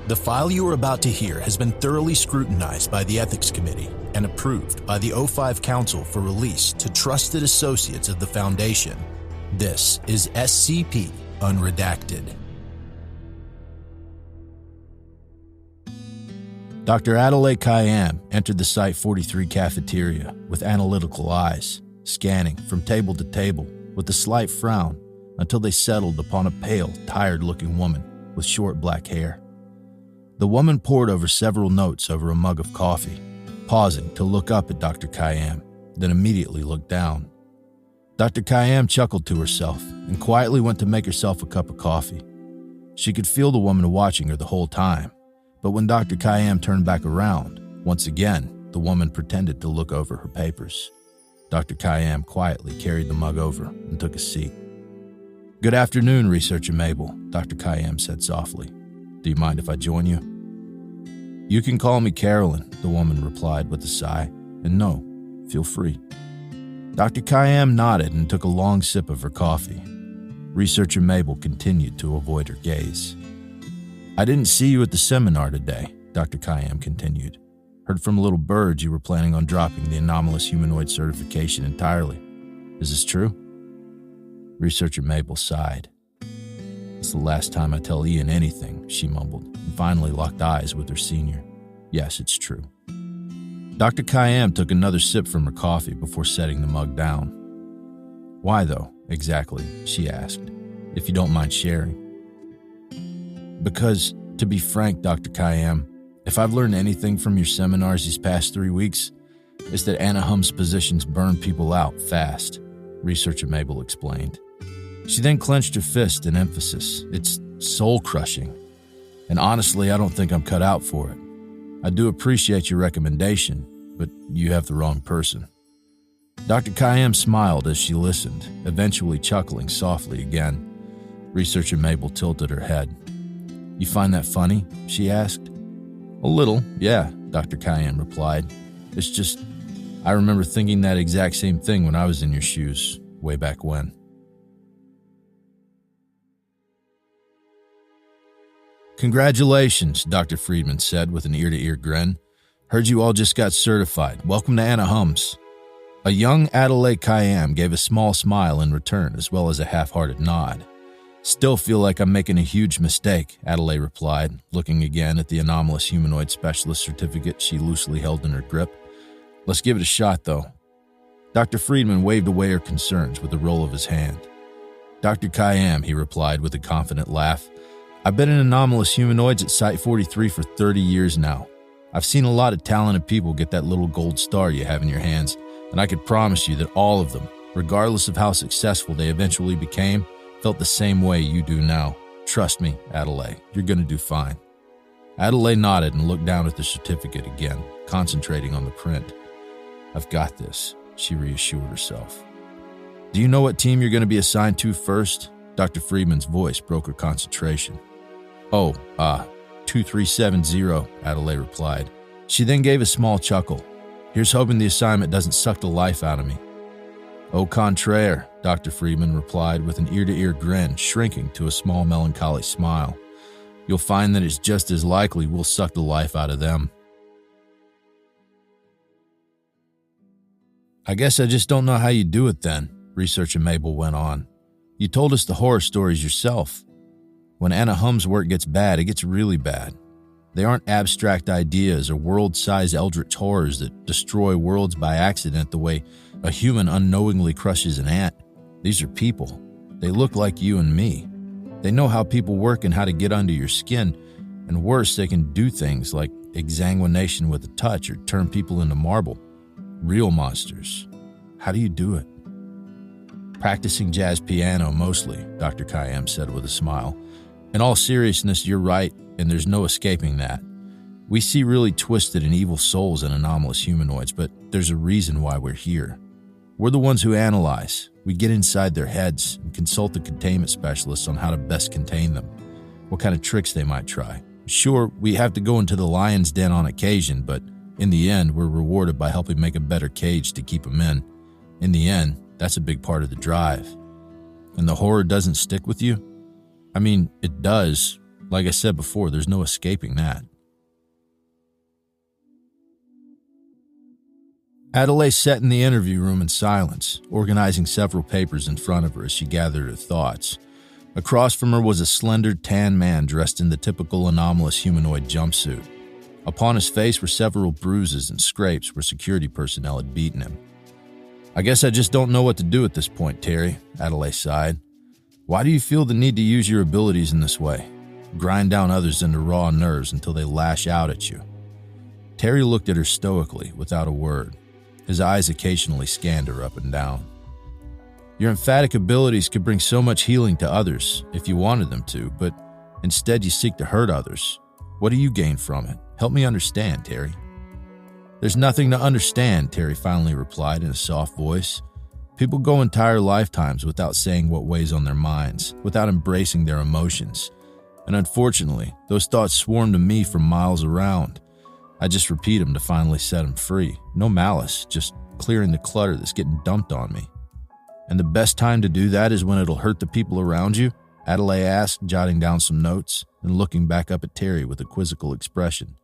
The file you are about to hear has been thoroughly scrutinized by the Ethics Committee and approved by the O5 Council for release to trusted associates of the Foundation. This is SCP UnREDACTED. Dr. Adelaide Khayyam entered the Site 43 cafeteria with analytical eyes, scanning from table to table with a slight frown until they settled upon a pale, tired-looking woman with short black hair. The woman pored over several notes over a mug of coffee, pausing to look up at Dr. Khayyam, then immediately looked down. Dr. Khayyam chuckled to herself and quietly went to make herself a cup of coffee. She could feel the woman watching her the whole time, but when Dr. Khayyam turned back around, once again, the woman pretended to look over her papers. Dr. Khayyam quietly carried the mug over and took a seat. "Good afternoon, Researcher Mabel," Dr. Khayyam said softly. "Do you mind if I join you?" "You can call me Carolyn," the woman replied with a sigh, "and no, feel free." Dr. Khayyam nodded and took a long sip of her coffee. Researcher Mabel continued to avoid her gaze. "I didn't see you at the seminar today," Dr. Khayyam continued. "Heard from little birds you were planning on dropping the anomalous humanoid certification entirely. Is this true?" Researcher Mabel sighed. "It's the last time I tell Ian anything," she mumbled, and finally locked eyes with her senior. "Yes, it's true." Dr. Khayyam took another sip from her coffee before setting the mug down. "Why, though, exactly?" she asked, "if you don't mind sharing." "Because, to be frank, Dr. Khayyam, if I've learned anything from your seminars these past 3 weeks, it's that Anna Hum's positions burn people out fast," Researcher Mabel explained. She then clenched her fist in emphasis. "It's soul-crushing. And honestly, I don't think I'm cut out for it. I do appreciate your recommendation, but you have the wrong person." Dr. Khayyam smiled as she listened, eventually chuckling softly again. Researcher Mabel tilted her head. "You find that funny?" she asked. "A little, yeah," Dr. Khayyam replied. "It's just, I remember thinking that exact same thing when I was in your shoes, way back when." "Congratulations," Dr. Friedman said with an ear-to-ear grin. "Heard you all just got certified. Welcome to Anna Hum's." A young Adelaide Khayyam gave a small smile in return as well as a half-hearted nod. "Still feel like I'm making a huge mistake," Adelaide replied, looking again at the anomalous humanoid specialist certificate she loosely held in her grip. "Let's give it a shot, though." Dr. Friedman waved away her concerns with a roll of his hand. "Dr. Khayyam," he replied with a confident laugh, "I've been in anomalous humanoids at Site 43 for 30 years now. I've seen a lot of talented people get that little gold star you have in your hands, and I could promise you that all of them, regardless of how successful they eventually became, felt the same way you do now. Trust me, Adelaide, you're going to do fine." Adelaide nodded and looked down at the certificate again, concentrating on the print. "I've got this," she reassured herself. "Do you know what team you're going to be assigned to first?" Dr. Friedman's voice broke her concentration. "Oh, 2370, Adelaide replied. She then gave a small chuckle. "Here's hoping the assignment doesn't suck the life out of me." "Au contraire," Dr. Friedman replied with an ear-to-ear grin, shrinking to a small melancholy smile. "You'll find that it's just as likely we'll suck the life out of them." "I guess I just don't know how you do it then," Researcher Mabel went on. "You told us the horror stories yourself. When Anna Hum's work gets bad, it gets really bad. They aren't abstract ideas or world-sized eldritch horrors that destroy worlds by accident the way a human unknowingly crushes an ant. These are people. They look like you and me. They know how people work and how to get under your skin, and worse, they can do things like exsanguination with a touch or turn people into marble. Real monsters. How do you do it?" "Practicing jazz piano mostly," Dr. Khayyam said with a smile. "In all seriousness, you're right, and there's no escaping that. We see really twisted and evil souls in anomalous humanoids, but there's a reason why we're here. We're the ones who analyze. We get inside their heads and consult the containment specialists on how to best contain them, what kind of tricks they might try. Sure, we have to go into the lion's den on occasion, but in the end, we're rewarded by helping make a better cage to keep them in. In the end, that's a big part of the drive." "And the horror doesn't stick with you?" "I mean, it does, Like I said before, there's no escaping that. Adelaide sat in the interview room in silence, organizing several papers in front of her as she gathered her thoughts. Across from her was a slender, tan man dressed in the typical anomalous humanoid jumpsuit. Upon his face were several bruises and scrapes where security personnel had beaten him. "I guess I just don't know what to do at this point, Terry," Adelaide sighed. "Why do you feel the need to use your abilities in this way? Grind down others into raw nerves until they lash out at you?" Terry looked at her stoically, without a word. His eyes occasionally scanned her up and down. "Your emphatic abilities could bring so much healing to others if you wanted them to, but instead you seek to hurt others. What do you gain from it? Help me understand, Terry." "There's nothing to understand," Terry finally replied in a soft voice. "People go entire lifetimes without saying what weighs on their minds, without embracing their emotions. And unfortunately, those thoughts swarm to me from miles around. I just repeat them to finally set them free. No malice, just clearing the clutter that's getting dumped on me." "And the best time to do that is when it'll hurt the people around you?" Adelaide asked, jotting down some notes and looking back up at Terry with a quizzical expression.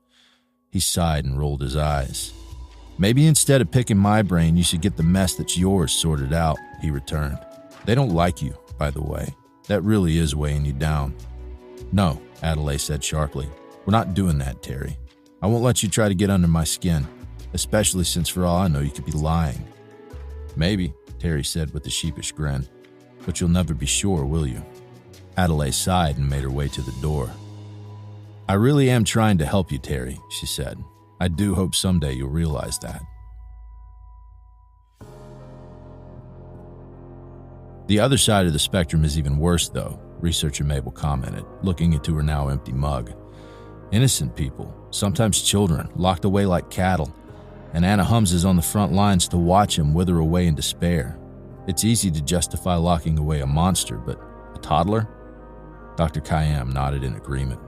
He sighed and rolled his eyes. "Maybe instead of picking my brain, you should get the mess that's yours sorted out," he returned. "They don't like you, by the way. That really is weighing you down." "No," Adelaide said sharply. "We're not doing that, Terry. I won't let you try to get under my skin, especially since for all I know you could be lying." "Maybe," Terry said with a sheepish grin. "But you'll never be sure, will you?" Adelaide sighed and made her way to the door. "I really am trying to help you, Terry," she said. "I do hope someday you'll realize that." "The other side of the spectrum is even worse, though," researcher Mabel commented, looking into her now empty mug. "Innocent people, sometimes children, locked away like cattle, and Anna Hums is on the front lines to watch him wither away in despair. It's easy to justify locking away a monster, but a toddler?" Dr. Khayyam nodded in agreement.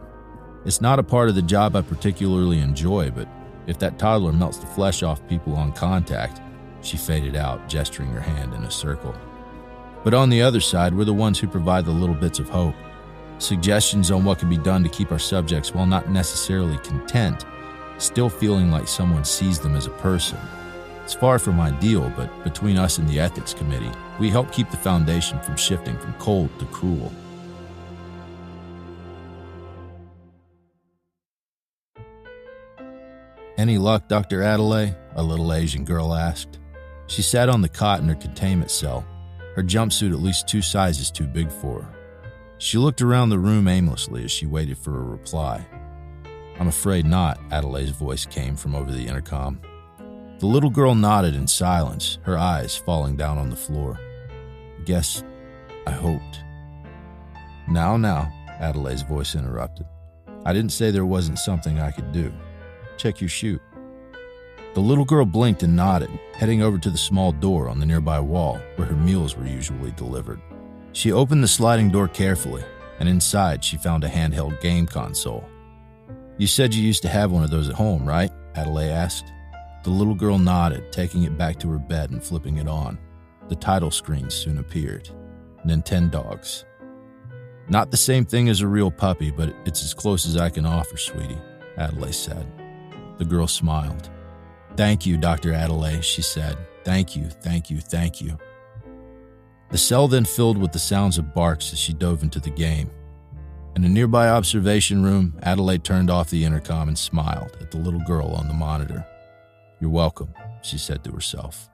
"It's not a part of the job I particularly enjoy, but if that toddler melts the flesh off people on contact," she faded out, gesturing her hand in a circle. "But on the other side, we're the ones who provide the little bits of hope. Suggestions on what can be done to keep our subjects, while not necessarily content, still feeling like someone sees them as a person. It's far from ideal, but between us and the ethics committee, we help keep the foundation from shifting from cold to cruel." "Any luck, Dr. Adelaide?" a little Asian girl asked. She sat on the cot in her containment cell, her jumpsuit at least 2 sizes too big for her. She looked around the room aimlessly as she waited for a reply. "I'm afraid not," Adelaide's voice came from over the intercom. The little girl nodded in silence, her eyes falling down on the floor. "Guess I hoped." Now, Adelaide's voice interrupted. "I didn't say there wasn't something I could do. Check your chute." The little girl blinked and nodded, heading over to the small door on the nearby wall where her meals were usually delivered. She opened the sliding door carefully, and inside she found a handheld game console. "You said you used to have one of those at home, right?" Adelaide asked. The little girl nodded, taking it back to her bed and flipping it on. The title screen soon appeared. Nintendogs. "Not the same thing as a real puppy, but it's as close as I can offer, sweetie," Adelaide said. The girl smiled. "Thank you, Dr. Adelaide," she said. "Thank you, thank you, thank you." The cell then filled with the sounds of barks as she dove into the game. In a nearby observation room, Adelaide turned off the intercom and smiled at the little girl on the monitor. "You're welcome," she said to herself.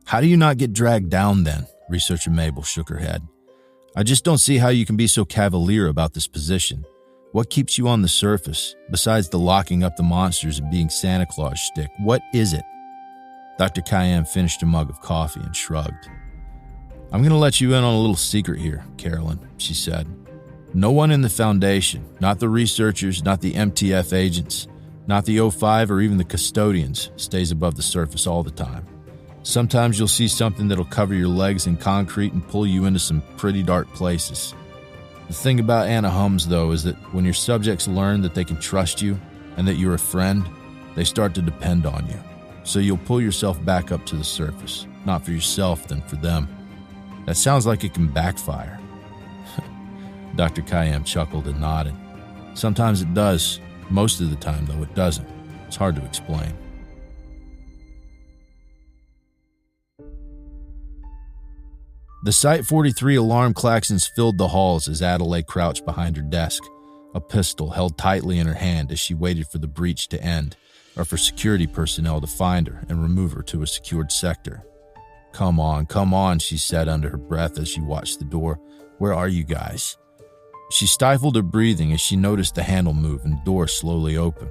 "How do you not get dragged down then?" Researcher Mabel shook her head. "I just don't see how you can be so cavalier about this position. What keeps you on the surface, besides the locking up the monsters and being Santa Claus shtick? What is it?" Dr. Khayyam finished a mug of coffee and shrugged. "I'm going to let you in on a little secret here, Carolyn," she said. "No one in the Foundation, not the researchers, not the MTF agents, not the O5 or even the custodians, stays above the surface all the time. Sometimes you'll see something that'll cover your legs in concrete and pull you into some pretty dark places. The thing about Anna Hums, though, is that when your subjects learn that they can trust you and that you're a friend, they start to depend on you. So you'll pull yourself back up to the surface, not for yourself, then for them. That sounds like it can backfire. Dr. Khayyam chuckled and nodded. Sometimes it does. Most of the time, though, it doesn't. It's hard to explain. The Site 43 alarm klaxons filled the halls as Adelaide crouched behind her desk, a pistol held tightly in her hand as she waited for the breach to end, or for security personnel to find her and remove her to a secured sector. Come on, she said under her breath as she watched the door. Where are you guys? She stifled her breathing as she noticed the handle move and the door slowly open.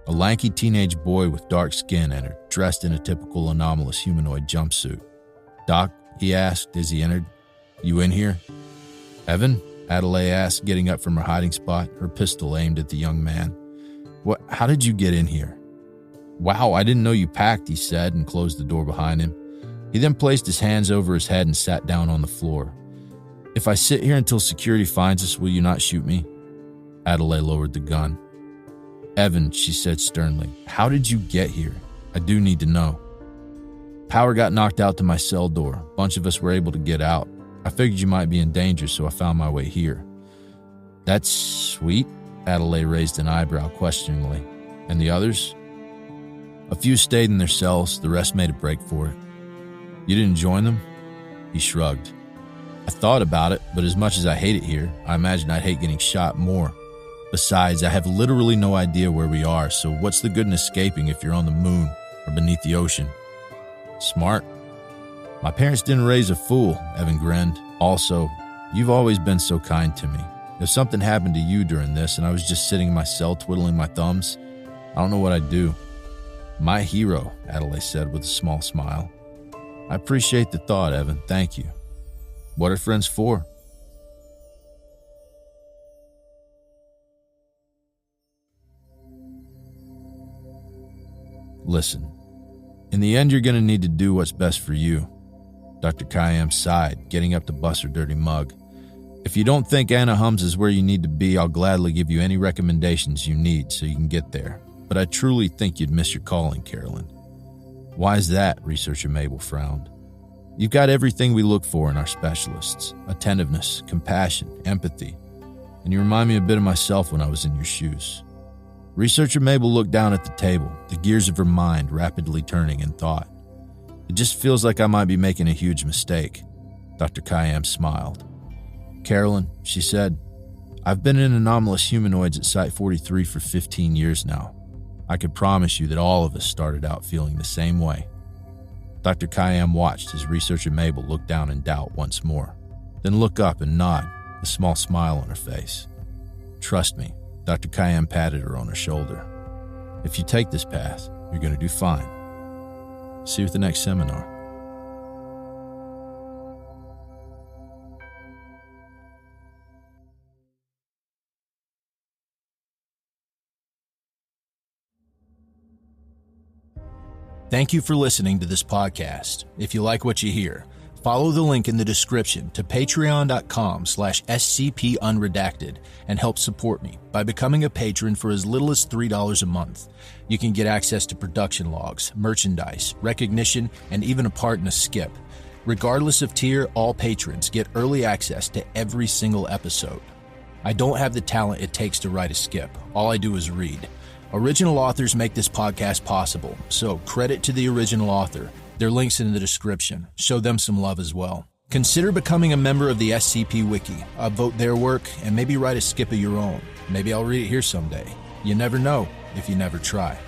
A lanky teenage boy with dark skin entered, dressed in a typical anomalous humanoid jumpsuit. Doc, he asked as he entered. You in here? Evan? Adelaide asked, getting up from her hiding spot, her pistol aimed at the young man. What? How did you get in here? Wow, I didn't know you packed, he said, and closed the door behind him. He then placed his hands over his head and sat down on the floor. If I sit here until security finds us, will you not shoot me? Adelaide lowered the gun. Evan, she said sternly, how did you get here? I do need to know. Power got knocked out to my cell door. A bunch of us were able to get out. I figured you might be in danger, so I found my way here. That's sweet, Adelaide raised an eyebrow questioningly. And the others? A few stayed in their cells, the rest made a break for it. You didn't join them? He shrugged. I thought about it, but as much as I hate it here, I imagine I'd hate getting shot more. Besides, I have literally no idea where we are, so what's the good in escaping if you're on the moon or beneath the ocean? Smart. My parents didn't raise a fool, Evan grinned. Also, you've always been so kind to me. If something happened to you during this and I was just sitting in my cell twiddling my thumbs, I don't know what I'd do. My hero, Adelaide said with a small smile. I appreciate the thought, Evan. Thank you. What are friends for? Listen, in the end, you're going to need to do what's best for you. Dr. Khayyam sighed, getting up to bust her dirty mug. If you don't think Anna Hums is where you need to be, I'll gladly give you any recommendations you need so you can get there. But I truly think you'd miss your calling, Carolyn. Why is that? Researcher Mabel frowned. You've got everything we look for in our specialists. Attentiveness, compassion, empathy. And you remind me a bit of myself when I was in your shoes. Researcher Mabel looked down at the table, the gears of her mind rapidly turning in thought. It just feels like I might be making a huge mistake. Dr. Khayyam smiled. Carolyn, she said, I've been in anomalous humanoids at Site 43 for 15 years now. I could promise you that all of us started out feeling the same way. Dr. Khayyam watched as Researcher Mabel look down in doubt once more, then look up and nod, a small smile on her face. Trust me, Dr. Khayyam patted her on her shoulder. If you take this path, you're going to do fine. See you at the next seminar. Thank you for listening to this podcast. If you like what you hear, follow the link in the description to patreon.com/scpunredacted and help support me by becoming a patron for as little as $3 a month. You can get access to production logs, merchandise, recognition, and even a part in a skip. Regardless of tier, all patrons get early access to every single episode. I don't have the talent it takes to write a skip. All I do is read. Original authors make this podcast possible, so credit to the original author. Their links in the description. Show them some love as well. Consider becoming a member of the SCP Wiki. Upvote their work and maybe write a skip of your own. Maybe I'll read it here someday. You never know if you never try.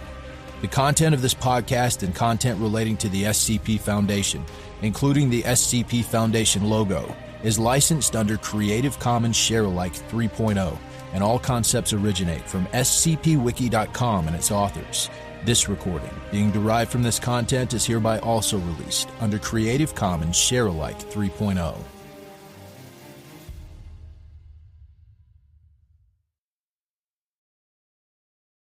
The content of this podcast and content relating to the SCP Foundation, including the SCP Foundation logo, is licensed under Creative Commons Sharealike 3.0, and all concepts originate from scpwiki.com and its authors. This recording, being derived from this content, is hereby also released under Creative Commons Sharealike 3.0.